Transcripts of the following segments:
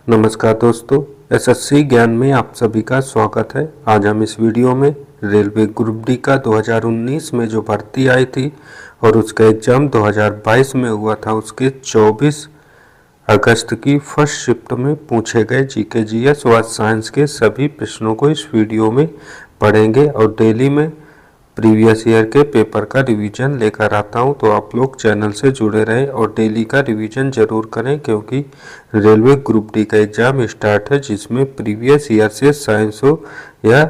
नमस्कार दोस्तों, एसएससी ज्ञान में आप सभी का स्वागत है। आज हम इस वीडियो में रेलवे ग्रुप डी का 2019 में जो भर्ती आई थी और उसका एग्ज़ाम 2022 में हुआ था, उसके 24 अगस्त की फर्स्ट शिफ्ट में पूछे गए जीके जीएस व साइंस के सभी प्रश्नों को इस वीडियो में पढ़ेंगे और डेली में प्रीवियस ईयर के पेपर का रिवीजन लेकर आता हूं। तो आप लोग चैनल से जुड़े रहें और डेली का रिवीजन जरूर करें, क्योंकि रेलवे ग्रुप डी का एग्ज़ाम स्टार्ट है जिसमें प्रीवियस ईयर से साइंस हो या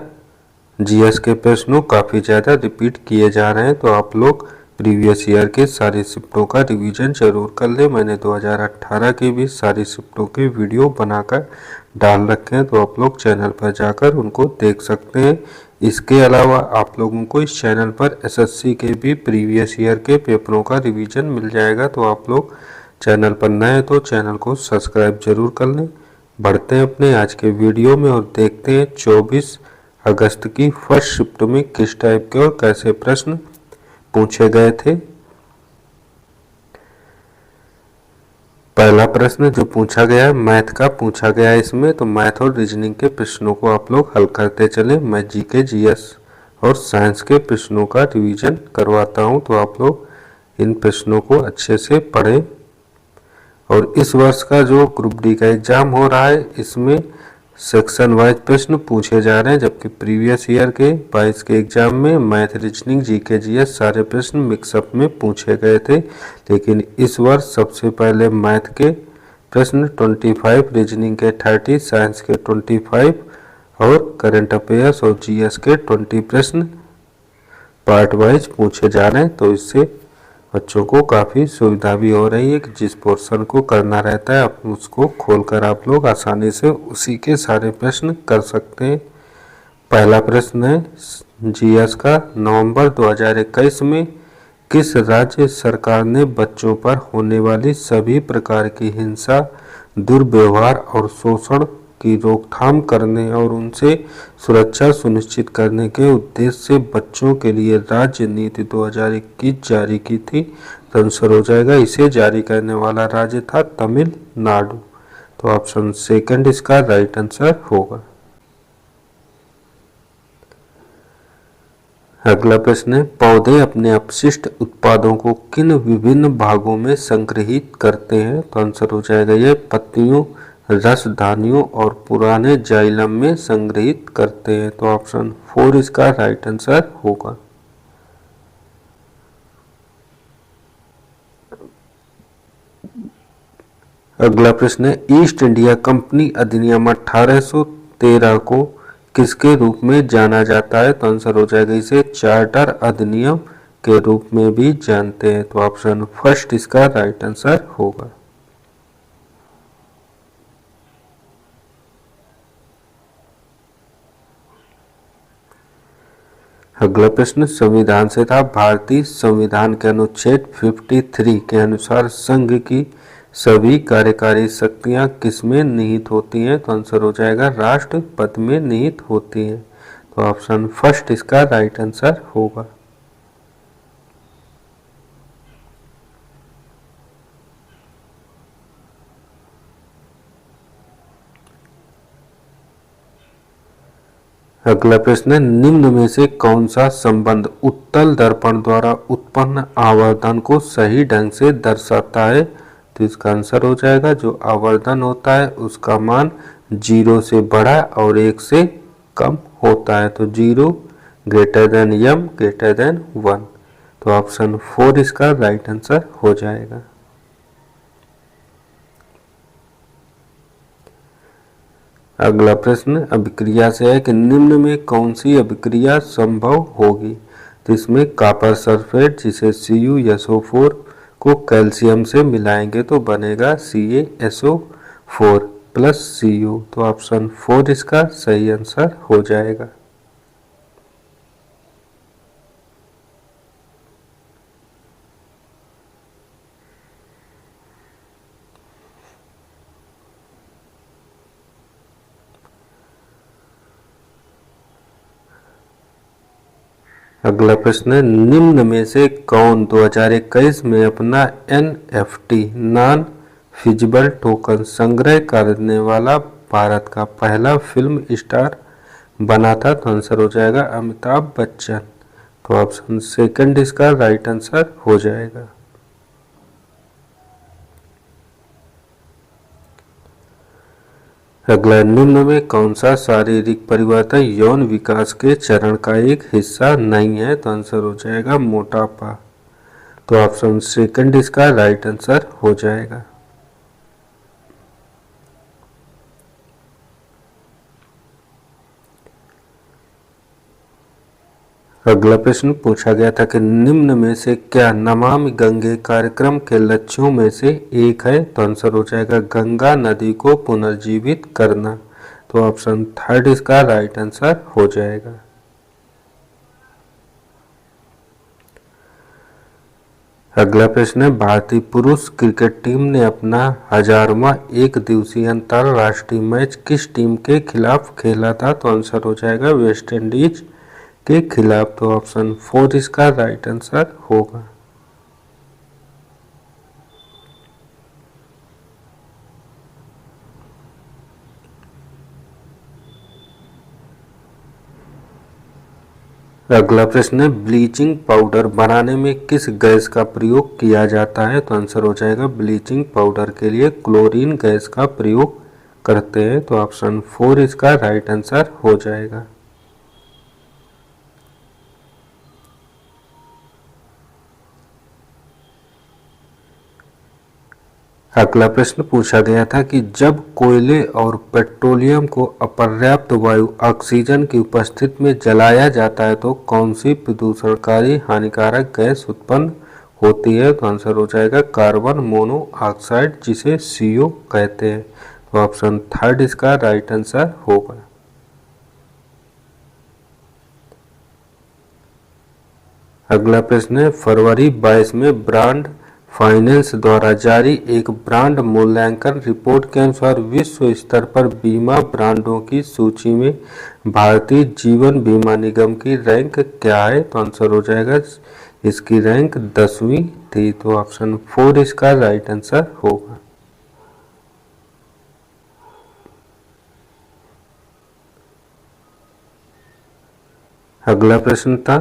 जीएस के प्रश्नों काफ़ी ज़्यादा रिपीट किए जा रहे हैं। तो आप लोग प्रीवियस ईयर के सारी शिफ्टों का रिवीजन जरूर कर लें। मैंने 2018 की भी सारी शिफ्टों के वीडियो बनाकर डाल रखे हैं, तो आप लोग चैनल पर जाकर उनको देख सकते हैं। इसके अलावा आप लोगों को इस चैनल पर एसएससी के भी प्रीवियस ईयर के पेपरों का रिवीजन मिल जाएगा। तो आप लोग चैनल पर नए हैं तो चैनल को सब्सक्राइब जरूर कर लें। बढ़ते हैं अपने आज के वीडियो में और देखते हैं 24 अगस्त की फर्स्ट शिफ्ट में किस टाइप के और कैसे प्रश्न पूछे गए थे। पहला प्रश्न जो पूछा गया है मैथ का पूछा गया है इसमें, तो मैथ और रीजनिंग के प्रश्नों को आप लोग हल करते चले। मैं जीके जीएस और साइंस के प्रश्नों का रिवीजन करवाता हूं, तो आप लोग इन प्रश्नों को अच्छे से पढ़ें। और इस वर्ष का जो ग्रुप डी का एग्जाम हो रहा है इसमें सेक्शन वाइज प्रश्न पूछे जा रहे हैं, जबकि प्रीवियस ईयर के 22 के एग्जाम में मैथ रीजनिंग जीके जीएस सारे प्रश्न मिक्सअप में पूछे गए थे। लेकिन इस वर्ष सबसे पहले मैथ के प्रश्न 25, रीजनिंग के 30, साइंस के 25 और करंट अफेयर्स और जीएस के 20 प्रश्न पार्ट वाइज पूछे जा रहे हैं। तो इससे बच्चों को काफ़ी सुविधा भी हो रही है कि जिस पोर्शन को करना रहता है आप उसको खोलकर आप लोग आसानी से उसी के सारे प्रश्न कर सकते हैं। पहला प्रश्न है जीएस का, नवंबर 2021 में किस राज्य सरकार ने बच्चों पर होने वाली सभी प्रकार की हिंसा, दुर्व्यवहार और शोषण की रोकथाम करने और उनसे सुरक्षा सुनिश्चित करने के उद्देश्य से बच्चों के लिए राज्य नीति 2021 जारी की थी? तो आंसर हो जाएगा, इसे जारी करने वाला राज्य था तमिलनाडु। तो ऑप्शन सेकंड इसका राइट आंसर होगा। अगला प्रश्न है पौधे अपने अपशिष्ट उत्पादों को किन विभिन्न भागों में संग्रहित करते हैं? तो आंसर हो जाएगा ये पत्तियों, रसधानियों और पुराने जाइलम में संग्रहित करते हैं। तो ऑप्शन 4 इसका राइट आंसर होगा। अगला प्रश्न है ईस्ट इंडिया कंपनी अधिनियम 1813 को किसके रूप में जाना जाता है? तो आंसर हो जाएगा इसे चार्टर अधिनियम के रूप में भी जानते हैं। तो ऑप्शन फर्स्ट इसका राइट आंसर होगा। अगला प्रश्न संविधान से था, भारतीय संविधान के अनुच्छेद 53 के अनुसार संघ की सभी कार्यकारी शक्तियां किसमें निहित होती हैं? तो आंसर हो जाएगा राष्ट्रपति में निहित होती हैं। तो ऑप्शन फर्स्ट इसका राइट आंसर होगा। अगला प्रश्न है निम्न में से कौन सा संबंध उत्तल दर्पण द्वारा उत्पन्न आवर्धन को सही ढंग से दर्शाता है? तो इसका आंसर हो जाएगा जो आवर्धन होता है उसका मान 0 से बड़ा और 1 से कम होता है। तो 0 greater than m greater than 1। तो ऑप्शन 4 इसका राइट आंसर हो जाएगा। अगला प्रश्न अभिक्रिया से है कि निम्न में कौन सी अभिक्रिया संभव होगी? तो इसमें कॉपर सल्फेट जिसे CuSO4 को कैल्शियम से मिलाएंगे तो बनेगा CaSO4 प्लस Cu। तो ऑप्शन 4 इसका सही आंसर हो जाएगा। अगला प्रश्न है निम्न में से कौन 2021 में अपना NFT नॉन फिजिबल टोकन संग्रह करने वाला भारत का पहला फिल्म स्टार बना था? तो आंसर हो जाएगा अमिताभ बच्चन। तो ऑप्शन सेकंड इसका राइट आंसर हो जाएगा। अगला, निम्न में कौन सा शारीरिक परिवर्तन यौन विकास के चरण का एक हिस्सा नहीं है? तो आंसर हो जाएगा मोटापा। तो ऑप्शन सेकंड इसका राइट आंसर हो जाएगा। अगला प्रश्न पूछा गया था कि निम्न में से क्या नमामि गंगे कार्यक्रम के लक्ष्यों में से एक है? तो आंसर हो जाएगा गंगा नदी को पुनर्जीवित करना। तो ऑप्शन थर्ड इसका राइट आंसर हो जाएगा। अगला प्रश्न है, भारतीय पुरुष क्रिकेट टीम ने अपना 1000वां एक दिवसीय अंतरराष्ट्रीय मैच किस टीम के खिलाफ खेला था? तो आंसर हो जाएगा वेस्ट इंडीज के खिलाफ। तो ऑप्शन 4 इसका राइट आंसर होगा। अगला प्रश्न है, ब्लीचिंग पाउडर बनाने में किस गैस का प्रयोग किया जाता है? तो आंसर हो जाएगा ब्लीचिंग पाउडर के लिए क्लोरीन गैस का प्रयोग करते हैं। तो ऑप्शन 4 इसका राइट आंसर हो जाएगा। अगला प्रश्न पूछा गया था कि जब कोयले और पेट्रोलियम को अपर्याप्त वायु ऑक्सीजन की उपस्थिति में जलाया जाता है तो कौन सी प्रदूषणकारी हानिकारक गैस उत्पन्न होती है? तो आंसर हो जाएगा कार्बन मोनोऑक्साइड, जिसे CO कहते हैं। तो ऑप्शन थर्ड इसका राइट आंसर होगा। अगला प्रश्न है, फरवरी 22 में ब्रांड फाइनेंस द्वारा जारी एक ब्रांड मूल्यांकन रिपोर्ट के अनुसार विश्व स्तर पर बीमा ब्रांडों की सूची में भारतीय जीवन बीमा निगम की रैंक क्या है? तो आंसर हो जाएगा इसकी रैंक 10वीं थी। तो ऑप्शन 4 इसका राइट आंसर होगा। अगला प्रश्न था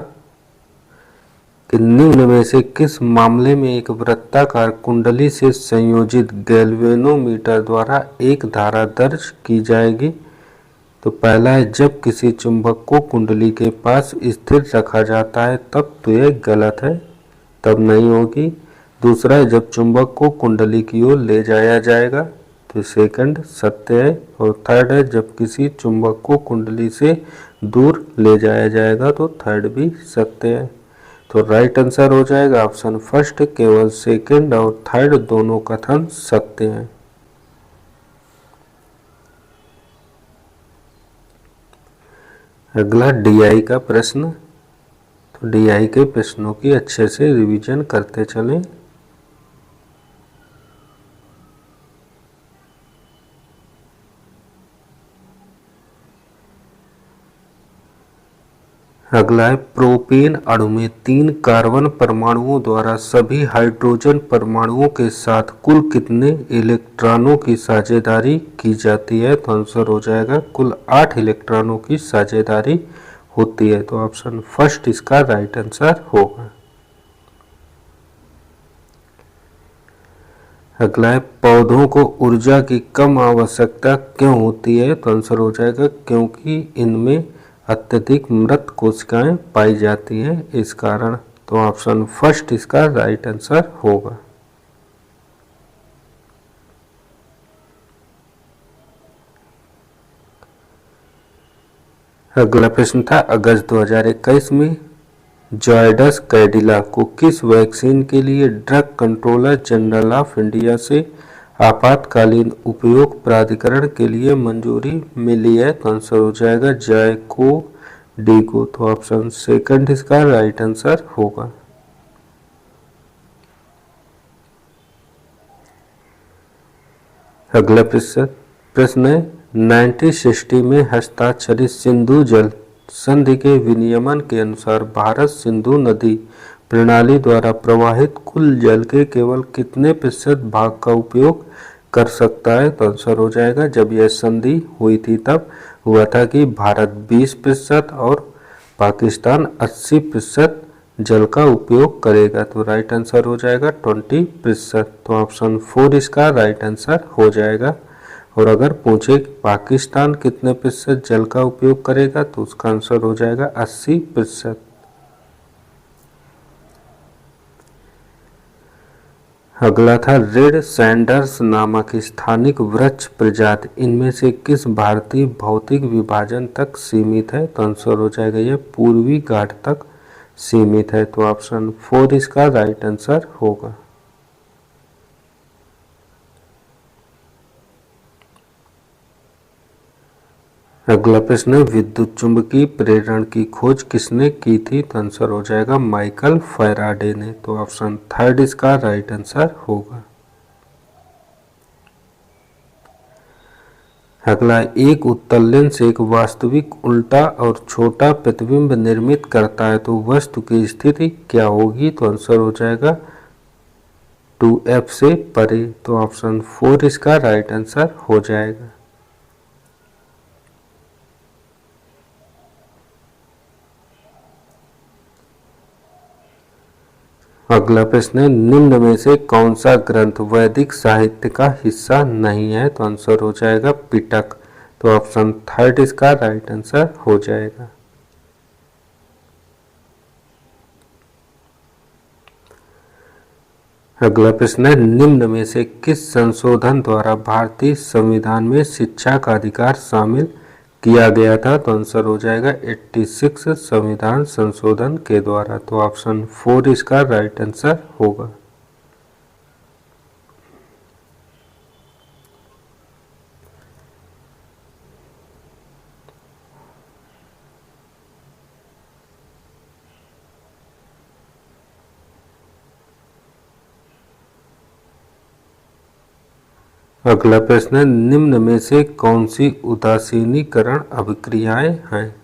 कि निम्न में से किस मामले में एक वृत्ताकार कुंडली से संयोजित गैल्वेनोमीटर द्वारा एक धारा दर्ज की जाएगी? तो पहला है, जब किसी चुंबक को कुंडली के पास स्थिर रखा जाता है तब तो यह गलत है, तब नहीं होगी। दूसरा है, जब चुंबक को कुंडली की ओर ले जाया जाएगा, तो सेकंड सत्य है। और थर्ड है, जब किसी चुंबक को कुंडली से दूर ले जाया जाएगा, तो थर्ड भी सत्य है। तो राइट आंसर हो जाएगा ऑप्शन फर्स्ट, केवल सेकंड और थर्ड दोनों कथन सत्य हैं। अगला DI का प्रश्न। तो DI के प्रश्नों की अच्छे से रिवीजन करते चलें। अगला है, प्रोपेन अणु में 3 कार्बन परमाणुओं द्वारा सभी हाइड्रोजन परमाणुओं के साथ कुल कितने इलेक्ट्रॉनों की साझेदारी की जाती है? तो आंसर हो जाएगा कुल 8 इलेक्ट्रॉनों की साझेदारी होती है। तो ऑप्शन फर्स्ट इसका राइट आंसर होगा। अगला है, पौधों को ऊर्जा की कम आवश्यकता क्यों होती है? तो आंसर हो जाएगा क्योंकि इनमें अत्यधिक मृत कोशिकाएं पाई जाती हैं, इस कारण। तो ऑप्शन फर्स्ट इसका राइट आंसर होगा। अगला प्रश्न था, अगस्त 2021 में जायडस कैडिला को किस वैक्सीन के लिए drug controller general of India से आपातकालीन उपयोग प्राधिकरण के लिए मंजूरी मिली है? तो आंसर हो जाएगा जायकोडी को। तो ऑप्शन सेकंड इसका राइट आंसर होगा। अगला प्रश्न है, 1960 में हस्ताक्षरित सिंधु जल संधि के विनियमन के अनुसार भारत सिंधु नदी प्रणाली द्वारा प्रवाहित कुल जल के केवल कितने प्रतिशत भाग का उपयोग कर सकता है? तो आंसर हो जाएगा, जब यह संधि हुई थी तब हुआ था कि भारत 20% और पाकिस्तान 80% जल का उपयोग करेगा। तो राइट आंसर हो जाएगा 20%। तो ऑप्शन 4 इसका राइट आंसर हो जाएगा। और अगर पूछे कि पाकिस्तान कितने प्रतिशत जल का उपयोग करेगा तो उसका आंसर हो जाएगा 80%। अगला था रेड सैंडर्स नामक स्थानिक वृक्ष प्रजाति इनमें से किस भारतीय भौतिक विभाजन तक सीमित है? तो आंसर हो जाएगा यह पूर्वी घाट तक सीमित है। तो ऑप्शन 4 इसका राइट आंसर होगा। अगला प्रश्न है विद्युत चुंबकीय प्रेरण की खोज किसने की थी? तो आंसर हो जाएगा माइकल फैराडे ने। तो ऑप्शन 3 इसका राइट आंसर होगा। अगला एक उत्तल लेंस एक वास्तविक उल्टा और छोटा प्रतिबिंब निर्मित करता है तो वस्तु की स्थिति क्या होगी? तो आंसर हो जाएगा 2f से परे। तो ऑप्शन 4 इसका राइट आंसर हो जाएगा। अगला प्रश्न है निम्न में से कौन सा ग्रंथ वैदिक साहित्य का हिस्सा नहीं है? तो आंसर हो जाएगा पिटक। तो ऑप्शन 3 इसका राइट आंसर हो जाएगा। अगला प्रश्न है निम्न में से किस संशोधन द्वारा भारतीय संविधान में शिक्षा का अधिकार शामिल किया गया था? तो आंसर हो जाएगा 86 संविधान संशोधन के द्वारा। तो ऑप्शन 4 इसका राइट आंसर होगा। अगला प्रश्न है निम्न में से कौन सी उदासीनीकरण अभिक्रियाएं हैं?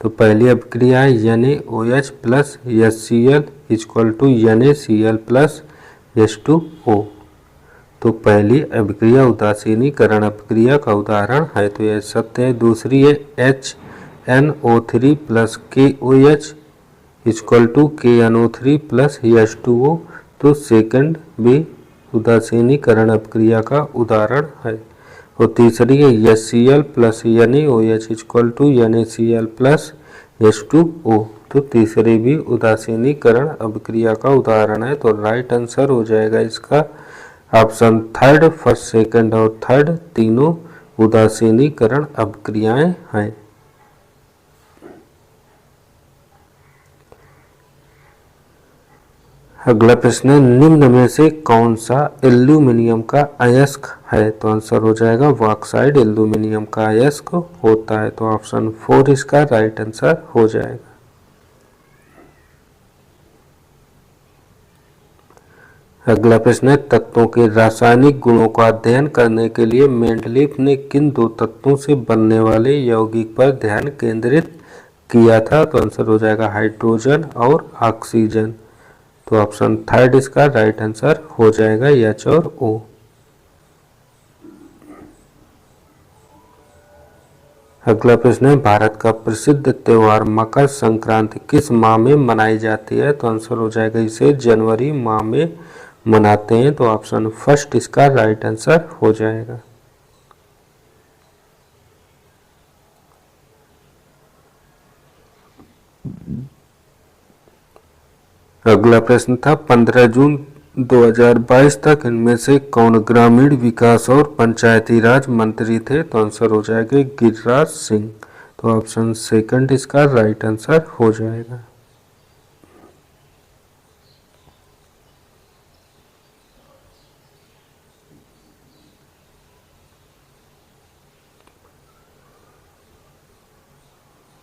तो पहली अभिक्रिया है NaOH plus HCl equal to NaCl plus H2O। तो पहली अभिक्रिया उदासीनीकरण अभिक्रिया का उदाहरण है तो यह सत्य है। दूसरी है HNO3 plus KOH equal to KNO3 plus H2O। तो सेकंड भी उदासीनीकरण अभिक्रिया का उदाहरण है। और तीसरी है HCl plus NaOH equal to NaCl plus H2O। तो तीसरी भी उदासीनीकरण अभिक्रिया का उदाहरण है। तो राइट आंसर हो जाएगा इसका ऑप्शन 3 फर्स्ट सेकंड और थर्ड तीनों उदासीनीकरण अभिक्रियाएं हैं। अगला प्रश्न है निम्न में से कौन सा एल्यूमिनियम का अयस्क है? तो आंसर हो जाएगा बॉक्साइड एल्यूमिनियम का अयस्क होता है। तो ऑप्शन 4 इसका राइट आंसर हो जाएगा। अगला प्रश्न है तत्वों के रासायनिक गुणों का अध्ययन करने के लिए मेंडलीफ ने किन दो तत्वों से बनने वाले यौगिक पर ध्यान केंद्रित किया था? तो आंसर हो जाएगा हाइड्रोजन और ऑक्सीजन। तो ऑप्शन 3 इसका राइट आंसर हो जाएगा H और O। अगला प्रश्न है भारत का प्रसिद्ध त्योहार मकर संक्रांति किस माह में मनाई जाती है? तो आंसर हो जाएगा इसे जनवरी माह में मनाते हैं। तो ऑप्शन 1 इसका राइट आंसर हो जाएगा। अगला प्रश्न था 15 जून 2022 तक इनमें से कौन ग्रामीण विकास और पंचायती राज मंत्री थे? तो आंसर हो जाएगा गिरिराज सिंह। तो ऑप्शन 2 इसका राइट आंसर हो जाएगा।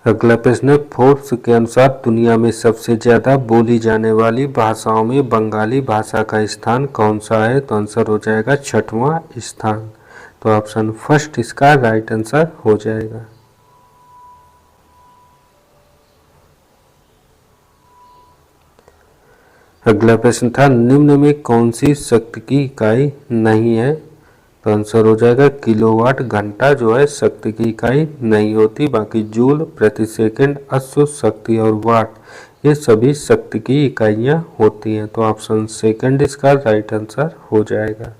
अगला प्रश्न है फोर्ब्स के अनुसार दुनिया में सबसे ज्यादा बोली जाने वाली भाषाओं में बंगाली भाषा का स्थान कौन सा है? तो आंसर हो जाएगा 6वां स्थान। तो ऑप्शन 1 इसका राइट आंसर हो जाएगा। अगला प्रश्न था निम्न में कौन सी शक्ति की इकाई नहीं है, तो आंसर हो जाएगा किलोवाट। घंटा जो है शक्ति की इकाई नहीं होती, बाकी जूल, प्रति सेकंड, अश्व शक्ति और वाट ये सभी शक्ति की इकाइयां होती हैं। तो ऑप्शन सेकंड इसका राइट आंसर हो जाएगा।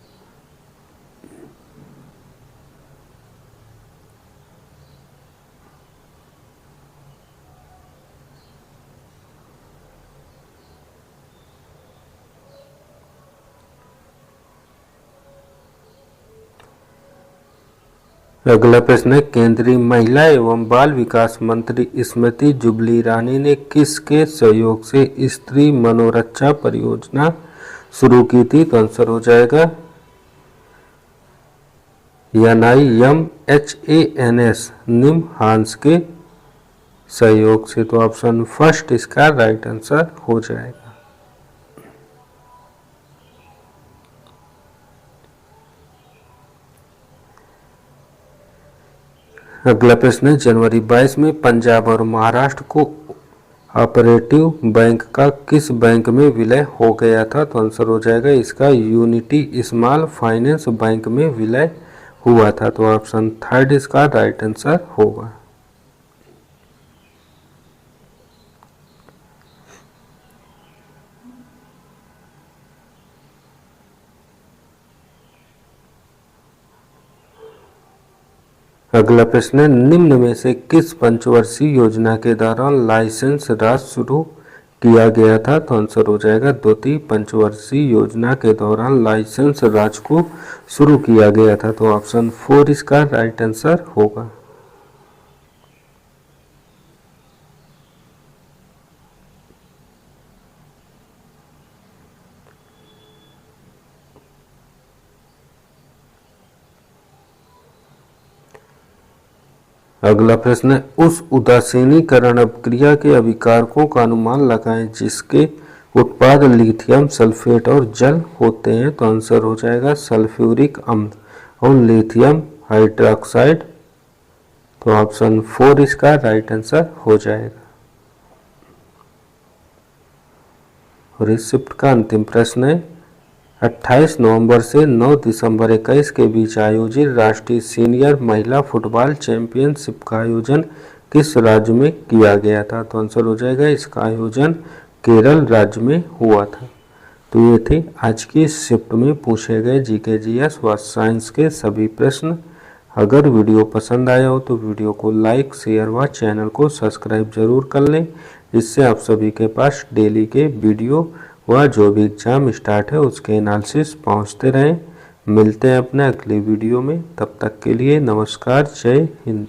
अगला प्रश्न है केंद्रीय महिला एवं बाल विकास मंत्री स्मृति जुबली ईरानी ने किसके सहयोग से स्त्री मनोरक्षा परियोजना शुरू की थी, तो आंसर हो जाएगा NIMHANS निम हांस के सहयोग से। तो ऑप्शन फर्स्ट इसका राइट आंसर हो जाएगा। अगला प्रश्न है जनवरी 22 में पंजाब और महाराष्ट्र को ऑपरेटिव बैंक का किस बैंक में विलय हो गया था, तो आंसर हो जाएगा इसका यूनिटी स्मॉल फाइनेंस बैंक में विलय हुआ था। तो ऑप्शन थर्ड इसका राइट आंसर होगा। अगला प्रश्न है निम्न में से किस पंचवर्षीय योजना के दौरान लाइसेंस राज शुरू किया गया था, तो आंसर हो जाएगा द्वितीय पंचवर्षीय योजना के दौरान लाइसेंस राज को शुरू किया गया था। तो ऑप्शन 4 इसका राइट आंसर होगा। अगला प्रश्न है उस उदासीनीकरण अपक्रिया के अभिकारकों का अनुमान लगाएं जिसके उत्पाद लिथियम सल्फेट और जल होते हैं, तो आंसर हो जाएगा सल्फ्यूरिक अम्ल और लिथियम हाइड्रोक्साइड। तो ऑप्शन 4 इसका राइट आंसर हो जाएगा। और इस शिफ्ट का अंतिम प्रश्न है 28 नवंबर से 9 दिसंबर 21 के बीच आयोजित राष्ट्रीय सीनियर महिला फुटबॉल चैंपियनशिप का आयोजन किस राज्य में किया गया था, तो आंसर हो जाएगा इसका आयोजन केरल राज्य में हुआ था। तो ये थे आज की शिफ्ट में पूछे गए जीके जीएस व साइंस के सभी प्रश्न। अगर वीडियो पसंद आया हो तो वीडियो को लाइक, शेयर व चैनल को सब्सक्राइब जरूर कर लें, जिससे आप सभी के पास डेली के वीडियो वह जो भी एग्जाम स्टार्ट है उसके एनालिसिस पहुंचते रहें। मिलते हैं अपने अगले वीडियो में, तब तक के लिए नमस्कार, जय हिंद।